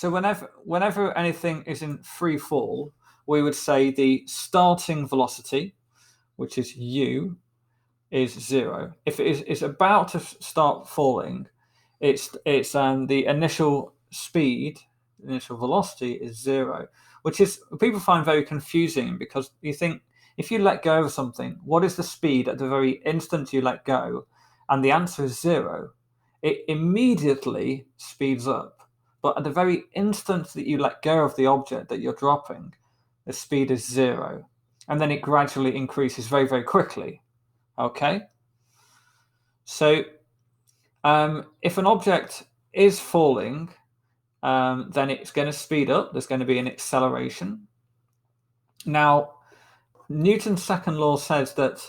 So whenever anything is in free fall, we would say the starting velocity, which is u, is 0. If it's about to start falling, it's the initial speed, initial velocity is 0, which is people find very confusing, because you think, if you let go of something, what is the speed at the very instant you let go? And the answer is 0. It immediately speeds up, but at the very instant that you let go of the object that you're dropping, the speed is 0, and then it gradually increases very, very quickly. Okay? So if an object is falling, then it's going to speed up. There's going to be an acceleration. Now, Newton's second law says that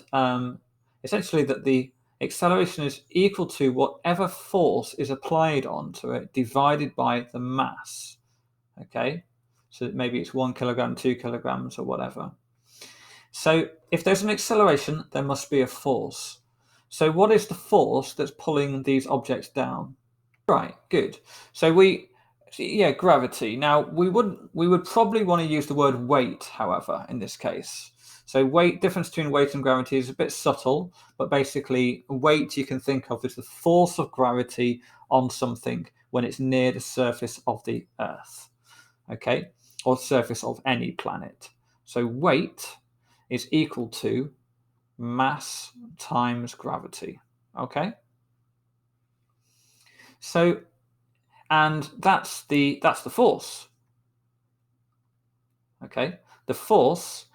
essentially that the acceleration is equal to whatever force is applied onto it divided by the mass. Okay? So maybe it's 1 kilogram, 2 kilograms, or whatever. So if there's an acceleration, there must be a force. So what is the force that's pulling these objects down? Right, good. So gravity. Now we would probably want to use the word weight, however, in this case. So difference between weight and gravity is a bit subtle, but basically weight you can think of as the force of gravity on something when it's near the surface of the Earth, okay, or surface of any planet. So weight is equal to mass times gravity, okay? So, and that's the force, okay? The force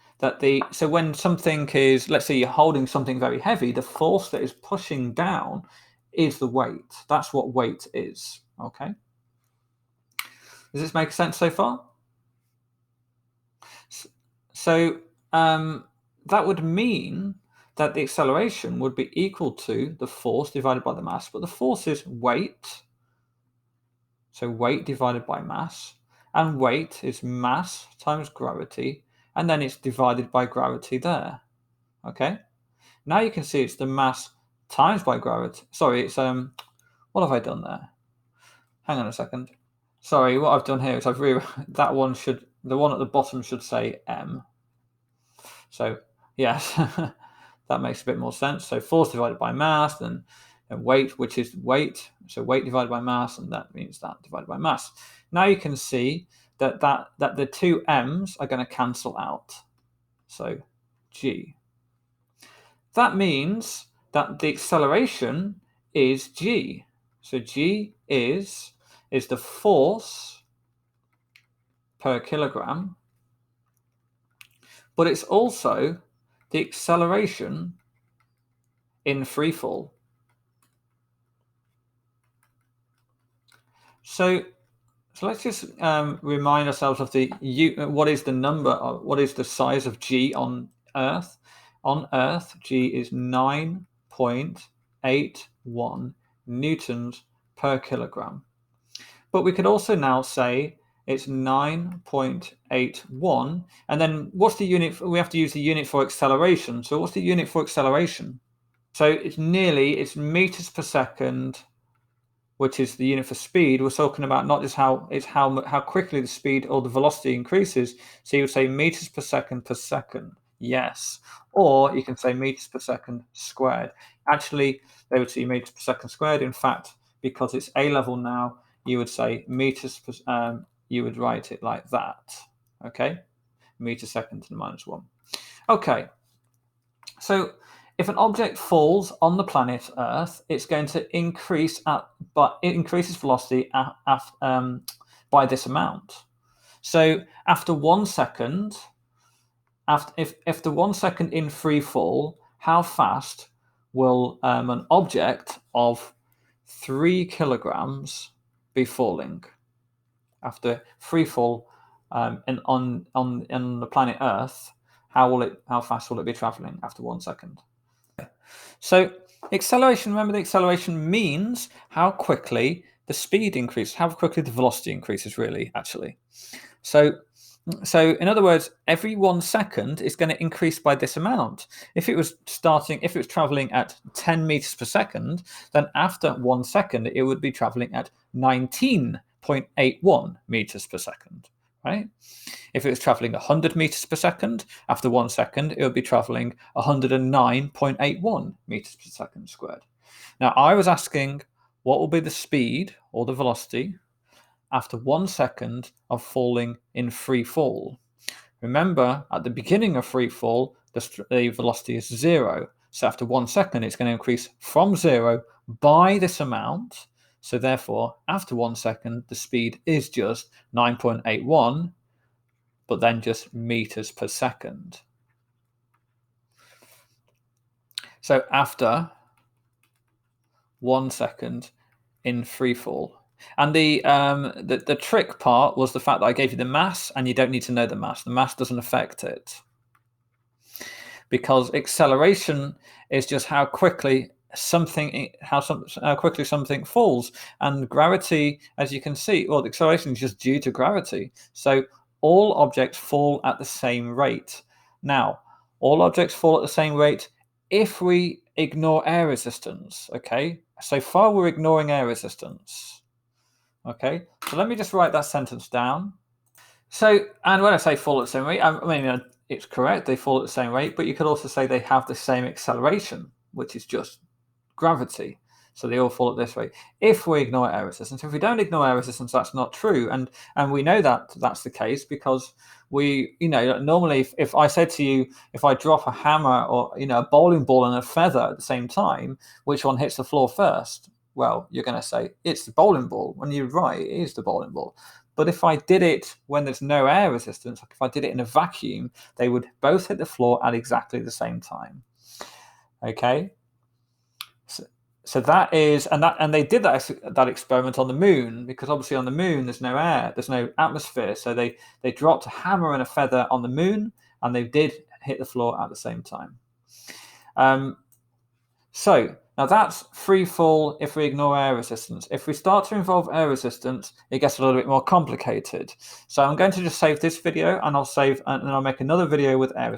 so when something is, let's say you're holding something very heavy, the force that is pushing down is the weight. That's what weight is, okay? Does this make sense so far? So that would mean that the acceleration would be equal to the force divided by the mass, but the force is weight, so weight divided by mass, and weight is mass times gravity, and then it's divided by gravity there, okay? Now you can see it's the mass times by gravity. Sorry, it's, what have I done there? Hang on a second. Sorry, what I've done here is the one at the bottom should say m. So, yes, that makes a bit more sense. So force divided by mass, and weight, which is weight. So weight divided by mass, and that means that divided by mass. Now you can see that the two m's are going to cancel out. So g. That means that the acceleration is g. So g is the force per kilogram, but it's also the acceleration in free fall. So let's just remind ourselves of what is the size of g on Earth? On Earth, g is 9.81 newtons per kilogram. But we could also now say it's 9.81, and then what's the unit? We have to use the unit for acceleration. So what's the unit for acceleration? So it's meters per second, which is the unit for speed. We're talking about not just how quickly the speed or the velocity increases. So you would say meters per second, yes. Or you can say meters per second squared. Actually, they would say meters per second squared. In fact, because it's A level now, you would say meters per, you would write it like that, okay? Meter second to the -1. Okay, so if an object falls on the planet Earth, it's going to increase but it increases velocity by this amount. So after 1 second, after 1 second in free fall, how fast will an object of 3 kilograms be falling after free fall on the planet Earth? How fast will it be traveling after 1 second? So acceleration, remember the acceleration means how quickly the speed increases, how quickly the velocity increases, really, actually. So in other words, every 1 second is going to increase by this amount. If it was traveling at 10 meters per second, then after 1 second, it would be traveling at 19 9.81 meters per second, right? If it was traveling 100 meters per second, after 1 second, it would be traveling 109.81 meters per second squared. Now, I was asking what will be the speed or the velocity after 1 second of falling in free fall. Remember, at the beginning of free fall, the velocity is 0. So after 1 second, it's going to increase from 0 by this amount. So therefore, after 1 second, the speed is just 9.81, but then just meters per second. So after 1 second in free fall. And the trick part was the fact that I gave you the mass, and you don't need to know the mass. The mass doesn't affect it, because acceleration is just how quickly something falls, and gravity, as you can see, well, the acceleration is just due to gravity. So all objects fall at the same rate. Now, all objects fall at the same rate if we ignore air resistance. Okay, so far we're ignoring air resistance. Okay, so let me just write that sentence down. So, and when I say fall at the same rate, I mean, it's correct, they fall at the same rate, but you could also say they have the same acceleration, which is just gravity. So they all fall at this rate. If we ignore air resistance, if we don't ignore air resistance, that's not true. And we know that that's the case because we, normally if I said to you, if I drop a hammer or, a bowling ball and a feather at the same time, which one hits the floor first? Well, you're going to say it's the bowling ball. When you're right, it is the bowling ball. But if I did it when there's no air resistance, like if I did it in a vacuum, they would both hit the floor at exactly the same time. Okay. So that is, and they did that experiment on the moon, because obviously on the moon there's no air, there's no atmosphere. So they dropped a hammer and a feather on the moon, and they did hit the floor at the same time. So now that's free fall if we ignore air resistance. If we start to involve air resistance, it gets a little bit more complicated. So I'm going to just save this video, and I'll make another video with air resistance.